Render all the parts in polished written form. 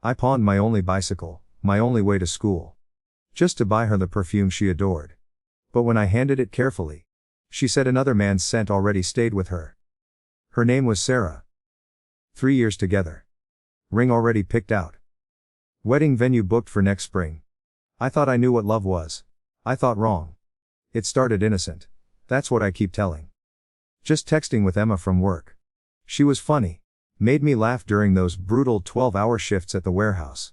I pawned my only bicycle, my only way to school. Just to buy her the perfume she adored. But when I handed it carefully, she said another man's scent already stayed with her. Her name was Sarah. 3 years together. Ring already picked out. Wedding venue booked for next spring. I thought I knew what love was. I thought wrong. It started innocent. That's what I keep telling. Just texting with Emma from work. She was funny. Made me laugh during those brutal 12-hour shifts at the warehouse.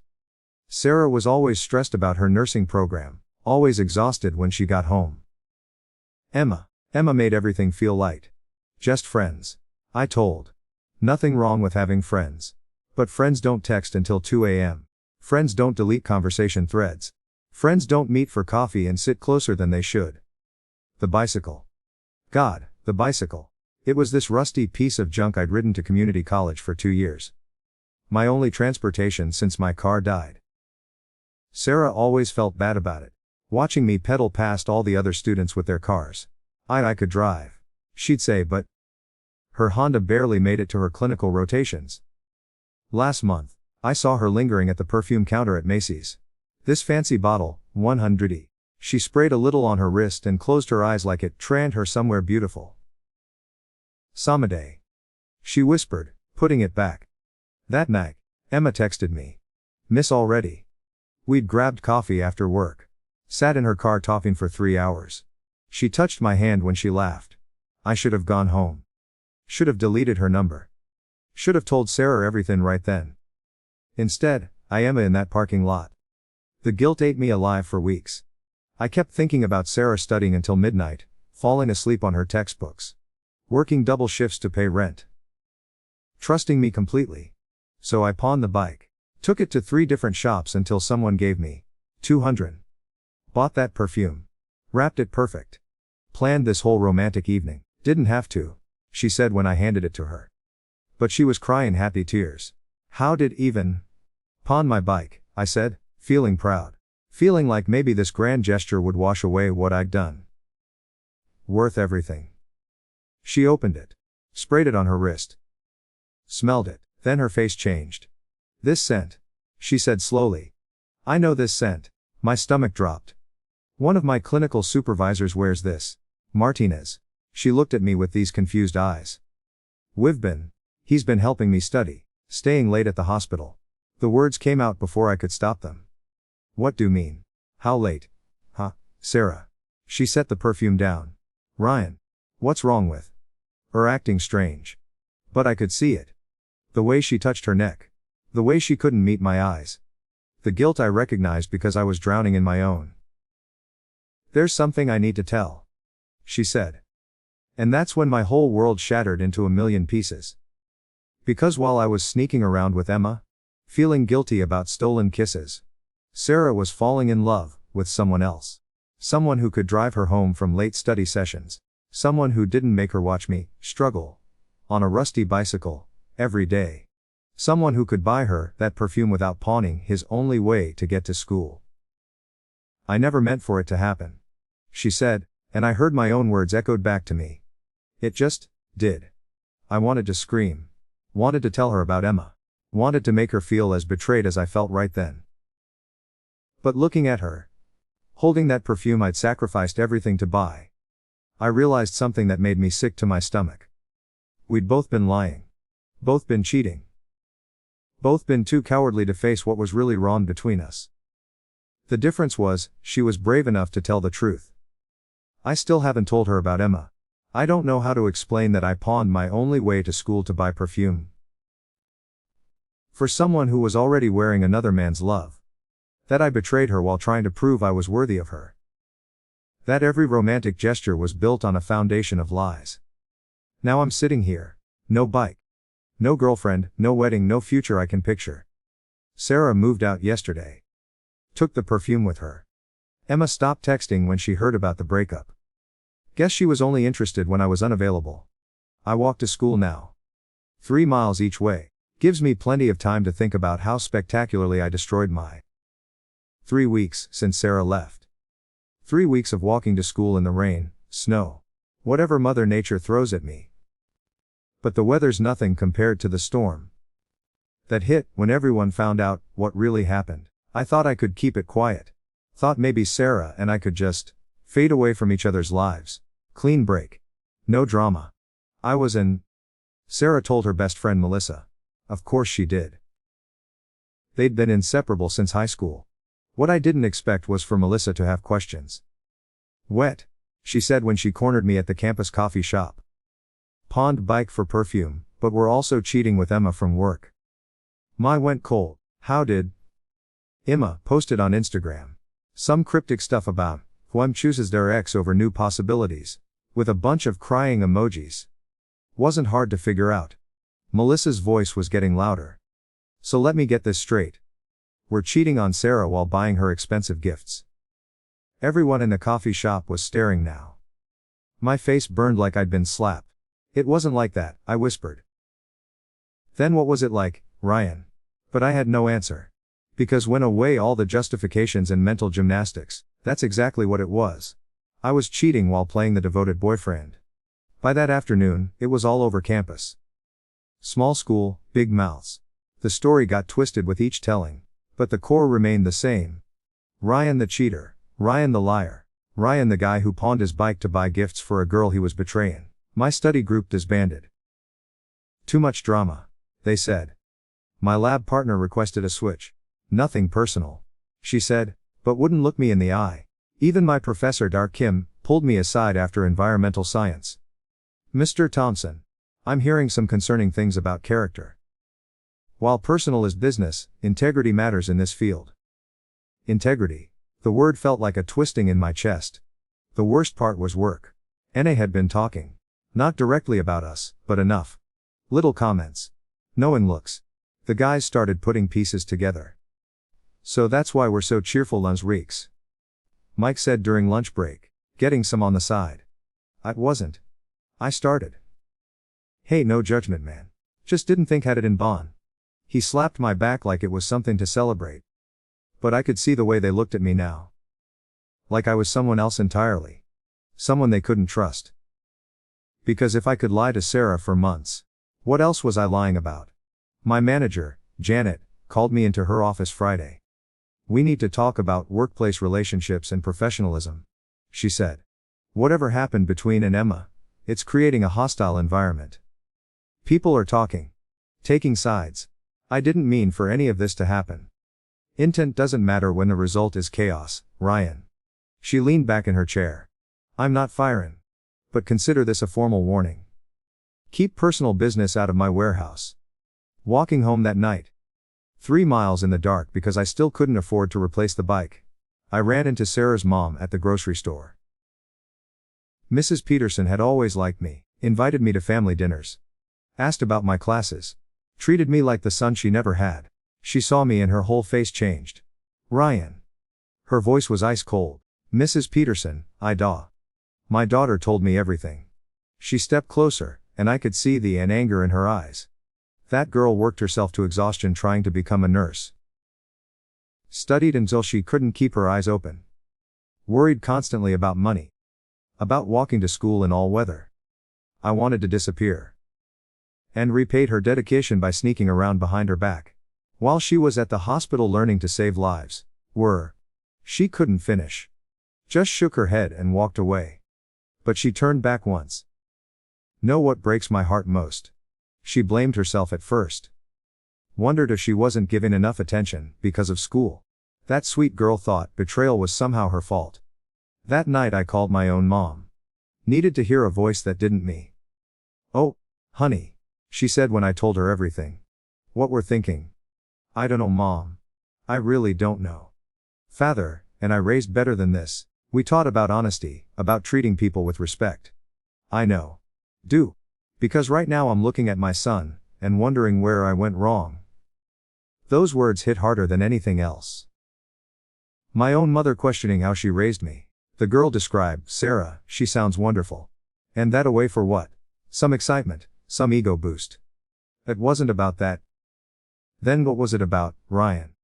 Sarah was always stressed about her nursing program, always exhausted when she got home. Emma made everything feel light. Just friends. I told. Nothing wrong with having friends. But friends don't text until 2 a.m. Friends don't delete conversation threads. Friends don't meet for coffee and sit closer than they should. The bicycle. God, the bicycle. It was this rusty piece of junk I'd ridden to community college for 2 years. My only transportation since my car died. Sarah always felt bad about it, watching me pedal past all the other students with their cars. I could drive. She'd say, but her Honda barely made it to her clinical rotations. Last month, I saw her lingering at the perfume counter at Macy's. This fancy bottle, 100. She sprayed a little on her wrist and closed her eyes like it trained her somewhere beautiful. Samade. She whispered, putting it back. That night, Emma texted me. Miss already. We'd grabbed coffee after work. Sat in her car talking for 3 hours. She touched my hand when she laughed. I should have gone home. Should have deleted her number. Should have told Sarah everything right then. Instead, I Emma in that parking lot. The guilt ate me alive for weeks. I kept thinking about Sarah studying until midnight, falling asleep on her textbooks. Working double shifts to pay rent. Trusting me completely. So I pawned the bike. Took it to 3 different shops until someone gave me 200. Bought that perfume. Wrapped it perfect. Planned this whole romantic evening. Didn't have to, she said when I handed it to her. But she was crying happy tears. How did even pawn my bike, I said, feeling proud. Feeling like maybe this grand gesture would wash away what I'd done. Worth everything. She opened it. Sprayed it on her wrist. Smelled it, then her face changed. This scent, she said slowly. I know this scent. My stomach dropped. One of my clinical supervisors wears this. Martinez. She looked at me with these confused eyes. He's been helping me study, staying late at the hospital. The words came out before I could stop them. What do you mean? How late? Huh, Sarah. She set the perfume down. Ryan. What's wrong with her acting strange? But I could see it. The way she touched her neck. The way she couldn't meet my eyes. The guilt I recognized because I was drowning in my own. There's something I need to tell, she said. And that's when my whole world shattered into a million pieces. Because while I was sneaking around with Emma, feeling guilty about stolen kisses, Sarah was falling in love with someone else. Someone who could drive her home from late study sessions. Someone who didn't make her watch me struggle on a rusty bicycle every day. Someone who could buy her that perfume without pawning his only way to get to school. I never meant for it to happen, she said, and I heard my own words echoed back to me. It just did. I wanted to scream. Wanted to tell her about Emma. Wanted to make her feel as betrayed as I felt right then. But looking at her, holding that perfume I'd sacrificed everything to buy, I realized something that made me sick to my stomach. We'd both been lying. Both been cheating. Both been too cowardly to face what was really wrong between us. The difference was, she was brave enough to tell the truth. I still haven't told her about Emma. I don't know how to explain that I pawned my only way to school to buy perfume. For someone who was already wearing another man's love. That I betrayed her while trying to prove I was worthy of her. That every romantic gesture was built on a foundation of lies. Now I'm sitting here. No bike. No girlfriend, no wedding, no future I can picture. Sarah moved out yesterday. Took the perfume with her. Emma stopped texting when she heard about the breakup. Guess she was only interested when I was unavailable. I walk to school now. 3 miles each way. Gives me plenty of time to think about how spectacularly I destroyed my 3 weeks since Sarah left. 3 weeks of walking to school in the rain, snow, whatever Mother Nature throws at me. But the weather's nothing compared to the storm That hit when everyone found out what really happened. I thought I could keep it quiet. Thought maybe Sarah and I could just fade away from each other's lives. Clean break. No drama. I was in. Sarah told her best friend Melissa. Of course she did. They'd been inseparable since high school. What I didn't expect was for Melissa to have questions. Wet, she said when she cornered me at the campus coffee shop. Pawned bike for perfume, but we're also cheating with Emma from work. My went cold. How did? Emma posted on Instagram. Some cryptic stuff about whom chooses their ex over new possibilities. With a bunch of crying emojis. Wasn't hard to figure out. Melissa's voice was getting louder. So let me get this straight. We're cheating on Sarah while buying her expensive gifts. Everyone in the coffee shop was staring now. My face burned like I'd been slapped. It wasn't like that, I whispered. Then what was it like, Ryan? But I had no answer. Because when away all the justifications and mental gymnastics, that's exactly what it was. I was cheating while playing the devoted boyfriend. By that afternoon, it was all over campus. Small school, big mouths. The story got twisted with each telling, but the core remained the same. Ryan the cheater, Ryan the liar, Ryan the guy who pawned his bike to buy gifts for a girl he was betraying. My study group disbanded. Too much drama, they said. My lab partner requested a switch. Nothing personal, she said, but wouldn't look me in the eye. Even my professor Dar Kim pulled me aside after environmental science. Mr. Thompson, I'm hearing some concerning things about character. While personal is business, integrity matters in this field. Integrity. The word felt like a twisting in my chest. The worst part was work. NA had been talking. Not directly about us, but enough. Little comments. Knowing looks. The guys started putting pieces together. So that's why we're so cheerful, lunch reeks. Mike said during lunch break, getting some on the side. I wasn't. I started. Hey, no judgment, man. Just didn't think had it in Bonn. He slapped my back like it was something to celebrate. But I could see the way they looked at me now. Like I was someone else entirely. Someone they couldn't trust. Because if I could lie to Sarah for months, what else was I lying about? My manager, Janet, called me into her office Friday. We need to talk about workplace relationships and professionalism, she said. Whatever happened between and Emma, it's creating a hostile environment. People are talking. Taking sides. I didn't mean for any of this to happen. Intent doesn't matter when the result is chaos, Ryan. She leaned back in her chair. I'm not firing. But consider this a formal warning. Keep personal business out of my warehouse. Walking home that night. 3 miles in the dark because I still couldn't afford to replace the bike. I ran into Sarah's mom at the grocery store. Mrs. Peterson had always liked me, invited me to family dinners. Asked about my classes. Treated me like the son she never had. She saw me and her whole face changed. Ryan. Her voice was ice cold. Mrs. Peterson, My daughter told me everything. She stepped closer, and I could see the anger in her eyes. That girl worked herself to exhaustion trying to become a nurse. Studied until she couldn't keep her eyes open. Worried constantly about money. About walking to school in all weather. I wanted to disappear. And repaid her dedication by sneaking around behind her back. While she was at the hospital learning to save lives. She couldn't finish. Just shook her head and walked away. But she turned back once. Know what breaks my heart most? She blamed herself at first. Wondered if she wasn't given enough attention because of school. That sweet girl thought betrayal was somehow her fault. That night I called my own mom. Needed to hear a voice that didn't me. Oh, honey, she said when I told her everything. What we're thinking. I don't know, Mom. I really don't know. Father, and I raised better than this. We taught about honesty, about treating people with respect. I know. Do. Because right now I'm looking at my son, and wondering where I went wrong. Those words hit harder than anything else. My own mother questioning how she raised me. The girl described, Sarah, she sounds wonderful. And that away for what? Some excitement, some ego boost. It wasn't about that. Then what was it about, Ryan?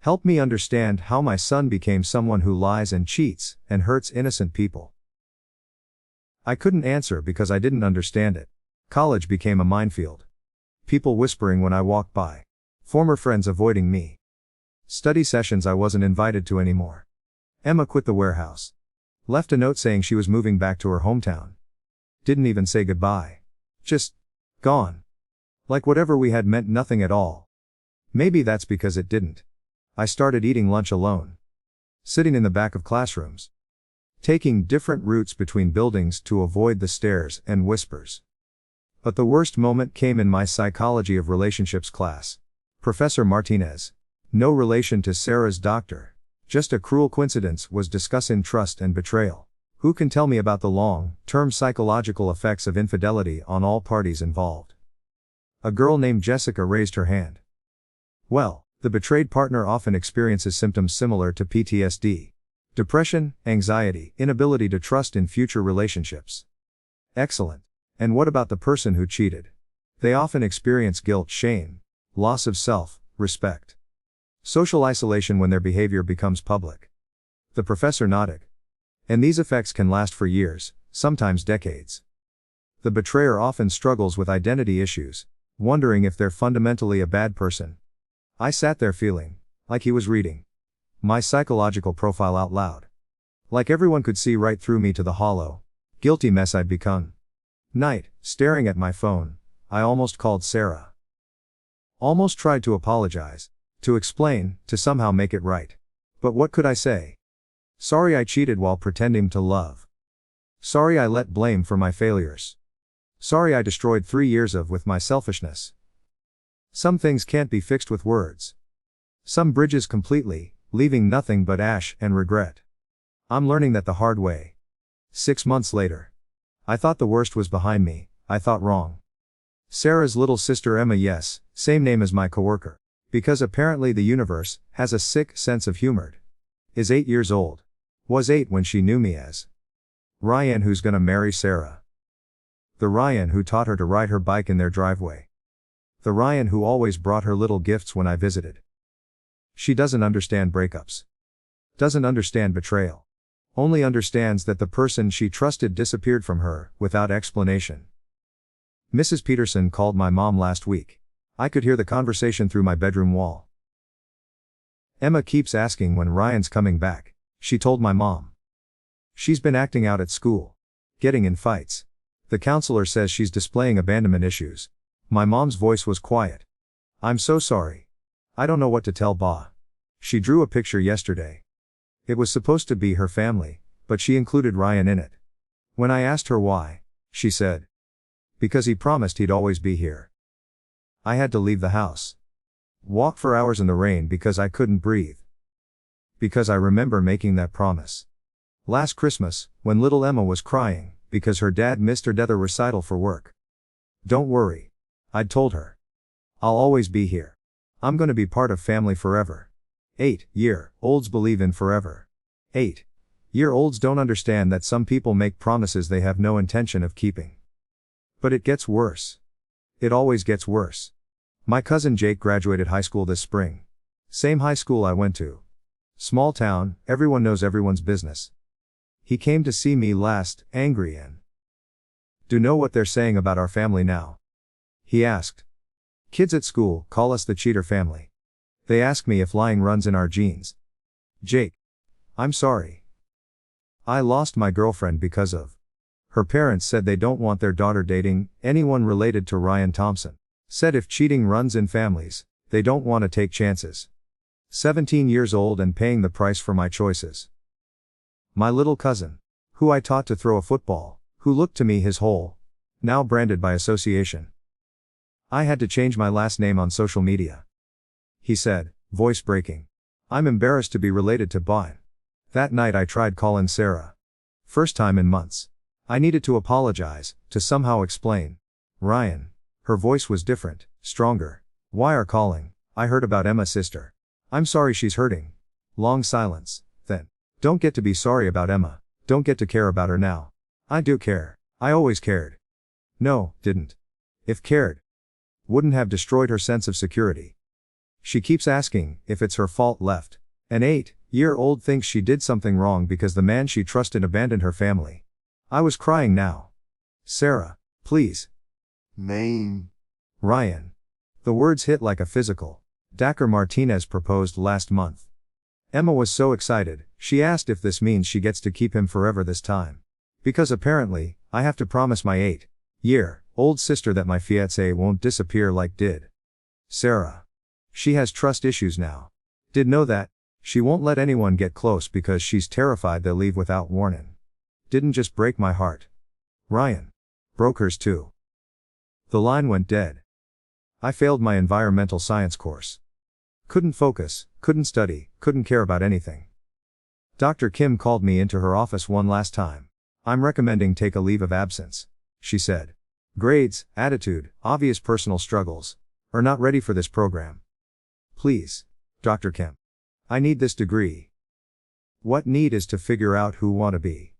Help me understand how my son became someone who lies and cheats, and hurts innocent people. I couldn't answer because I didn't understand it. College became a minefield. People whispering when I walked by. Former friends avoiding me. Study sessions I wasn't invited to anymore. Emma quit the warehouse. Left a note saying she was moving back to her hometown. Didn't even say goodbye. Just gone. Like whatever we had meant nothing at all. Maybe that's because it didn't. I started eating lunch alone. Sitting in the back of classrooms. Taking different routes between buildings to avoid the stares and whispers. But the worst moment came in my Psychology of Relationships class. Professor Martinez, no relation to Sarah's doctor, just a cruel coincidence, was discussing trust and betrayal. Who can tell me about the long-term psychological effects of infidelity on all parties involved? A girl named Jessica raised her hand. Well, the betrayed partner often experiences symptoms similar to PTSD. Depression, anxiety, inability to trust in future relationships. Excellent. And what about the person who cheated? They often experience guilt, shame, loss of self-respect, social isolation when their behavior becomes public. The professor nodded. And these effects can last for years, sometimes decades. The betrayer often struggles with identity issues, wondering if they're fundamentally a bad person. I sat there feeling like he was reading my psychological profile out loud. Like everyone could see right through me to the hollow, guilty mess I'd become. Night, staring at my phone, I almost called Sarah. Almost tried to apologize, to explain, to somehow make it right. But what could I say? Sorry I cheated while pretending to love. Sorry I let blame for my failures. Sorry I destroyed 3 years with my selfishness. Some things can't be fixed with words. Some bridges completely, leaving nothing but ash and regret. I'm learning that the hard way. 6 months later. I thought the worst was behind me, I thought wrong. Sarah's little sister Emma, yes, same name as my coworker. Because apparently the universe has a sick sense of humor. Is 8 years old. Was 8 when she knew me as Ryan, who's gonna marry Sarah. The Ryan who taught her to ride her bike in their driveway. The Ryan who always brought her little gifts when I visited. She doesn't understand breakups. Doesn't understand betrayal. Only understands that the person she trusted disappeared from her, without explanation. Mrs. Peterson called my mom last week. I could hear the conversation through my bedroom wall. Emma keeps asking when Ryan's coming back, she told my mom. She's been acting out at school. Getting in fights. The counselor says she's displaying abandonment issues. My mom's voice was quiet. I'm so sorry. I don't know what to tell Ba. She drew a picture yesterday. It was supposed to be her family, but she included Ryan in it. When I asked her why, she said, because he promised he'd always be here. I had to leave the house. Walk for hours in the rain because I couldn't breathe. Because I remember making that promise. Last Christmas, when little Emma was crying, because her dad missed her death recital for work. Don't worry. I'd told her. I'll always be here. I'm gonna be part of family forever. 8-year-olds believe in forever. 8-year-olds don't understand that some people make promises they have no intention of keeping. But it gets worse. It always gets worse. My cousin Jake graduated high school this spring. Same high school I went to. Small town, everyone knows everyone's business. He came to see me last, angry and do know what they're saying about our family now? He asked. Kids at school call us the cheater family. They ask me if lying runs in our genes. Jake. I'm sorry. I lost my girlfriend because of. Her parents said they don't want their daughter dating anyone related to Ryan Thompson. Said if cheating runs in families, they don't want to take chances. 17 years old and paying the price for my choices. My little cousin, who I taught to throw a football, who looked to me his whole, now branded by association. I had to change my last name on social media. He said, voice breaking. I'm embarrassed to be related to Bine. That night I tried calling Sarah. First time in months. I needed to apologize, to somehow explain. Ryan. Her voice was different, stronger. Why are calling? I heard about Emma's sister. I'm sorry she's hurting. Long silence, then. Don't get to be sorry about Emma. Don't get to care about her now. I do care. I always cared. No, didn't. If cared. Wouldn't have destroyed her sense of security. She keeps asking if it's her fault left. An 8-year-old thinks she did something wrong because the man she trusted abandoned her family. I was crying now. Sarah, please. Maine. Ryan. The words hit like a physical Dacker Martinez proposed last month. Emma was so excited, she asked if this means she gets to keep him forever this time. Because apparently, I have to promise my 8-year-old sister that my fiancé won't disappear like did Sarah. She has trust issues now. Did know that? She won't let anyone get close because she's terrified they'll leave without warning. Didn't just break my heart. Ryan broke hers too. The line went dead. I failed my environmental science course. Couldn't focus, couldn't study, couldn't care about anything. Dr. Kim called me into her office one last time. I'm recommending take a leave of absence, she said. Grades, attitude, obvious personal struggles. Are not ready for this program. Please, Dr. Kim. I need this degree. What need is to figure out who want to be.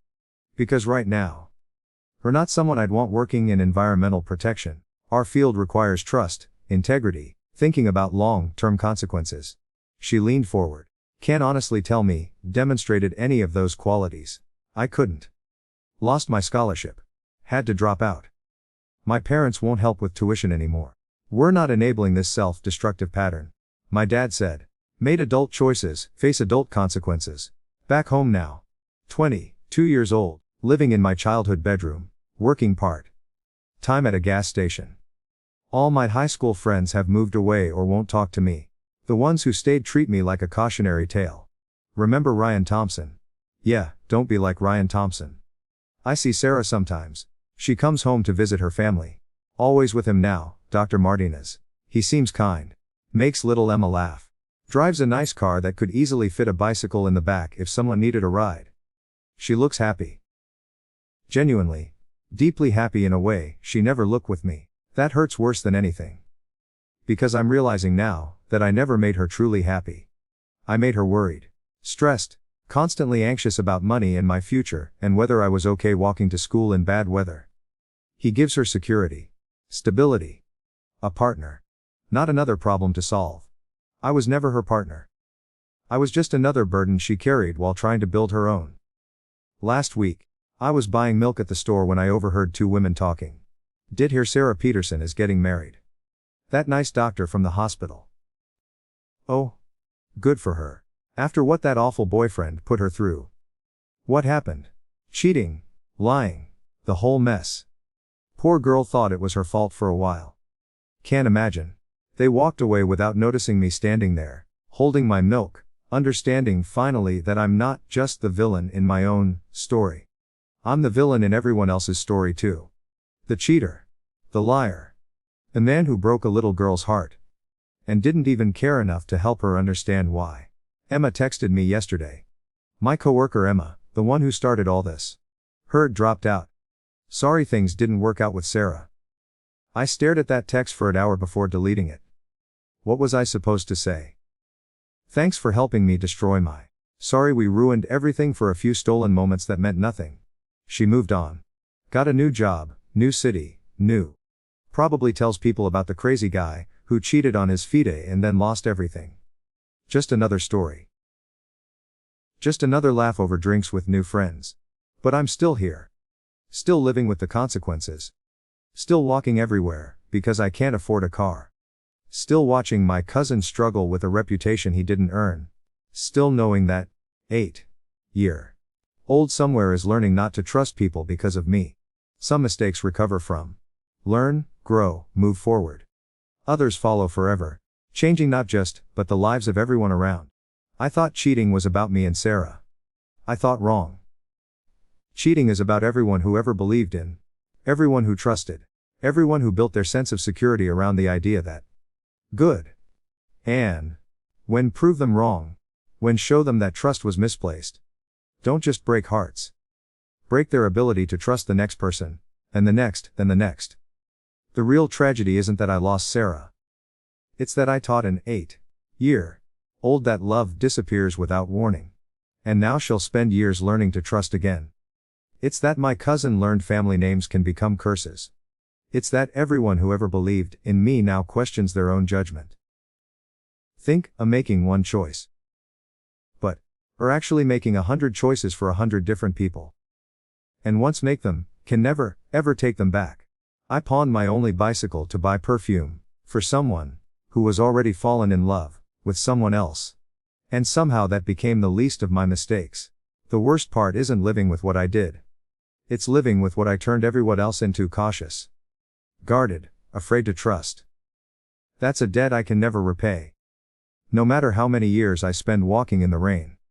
Because right now, we're not someone I'd want working in environmental protection. Our field requires trust, integrity, thinking about long-term consequences. She leaned forward. Can't honestly tell me, demonstrated any of those qualities. I couldn't. Lost my scholarship. Had to drop out. My parents won't help with tuition anymore. We're not enabling this self-destructive pattern. My dad said. Made adult choices, face adult consequences. Back home now. 22 years old, living in my childhood bedroom, working part-time at a gas station. All my high school friends have moved away or won't talk to me. The ones who stayed treat me like a cautionary tale. Remember Ryan Thompson? Yeah, don't be like Ryan Thompson. I see Sarah sometimes. She comes home to visit her family. Always with him now, Dr. Martinez. He seems kind. Makes little Emma laugh. Drives a nice car that could easily fit a bicycle in the back if someone needed a ride. She looks happy. Genuinely. Deeply happy in a way she never looked with me. That hurts worse than anything. Because I'm realizing now that I never made her truly happy. I made her worried. Stressed. Constantly anxious about money and my future, and whether I was okay walking to school in bad weather. He gives her security. Stability. A partner. Not another problem to solve. I was never her partner. I was just another burden she carried while trying to build her own. Last week, I was buying milk at the store when I overheard two women talking. Did hear Sarah Peterson is getting married. That nice doctor from the hospital. Oh. Good for her. After what that awful boyfriend put her through. What happened? Cheating. Lying. The whole mess. Poor girl thought it was her fault for a while. Can't imagine. They walked away without noticing me standing there, holding my milk, understanding finally that I'm not just the villain in my own story. I'm the villain in everyone else's story too. The cheater. The liar. The man who broke a little girl's heart. And didn't even care enough to help her understand why. Emma texted me yesterday. My coworker Emma, the one who started all this. Heard dropped out. Sorry things didn't work out with Sarah. I stared at that text for an hour before deleting it. What was I supposed to say? Thanks for helping me destroy my. Sorry we ruined everything for a few stolen moments that meant nothing. She moved on. Got a new job, new city, new. Probably tells people about the crazy guy who cheated on his fide and then lost everything. Just another story. Just another laugh over drinks with new friends. But I'm still here. Still living with the consequences. Still walking everywhere, because I can't afford a car. Still watching my cousin struggle with a reputation he didn't earn. Still knowing that 8-year-old somewhere is learning not to trust people because of me. Some mistakes recover from. Learn, grow, move forward. Others follow forever. Changing not just, but the lives of everyone around. I thought cheating was about me and Sarah. I thought wrong. Cheating is about everyone who ever believed in. Everyone who trusted. Everyone who built their sense of security around the idea that. Good. And. When prove them wrong. When show them that trust was misplaced. Don't just break hearts. Break their ability to trust the next person. And the next, then the next. The real tragedy isn't that I lost Sarah. It's that I taught an 8-year-old that love disappears without warning. And now she'll spend years learning to trust again. It's that my cousin learned family names can become curses. It's that everyone who ever believed in me now questions their own judgment. Think, making one choice. But, are actually making 100 choices for 100 different people. And once make them, can never, ever take them back. I pawned my only bicycle to buy perfume, for someone who was already fallen in love with someone else. And somehow that became the least of my mistakes. The worst part isn't living with what I did. It's living with what I turned everyone else into: cautious, guarded, afraid to trust. That's a debt I can never repay. No matter how many years I spend walking in the rain.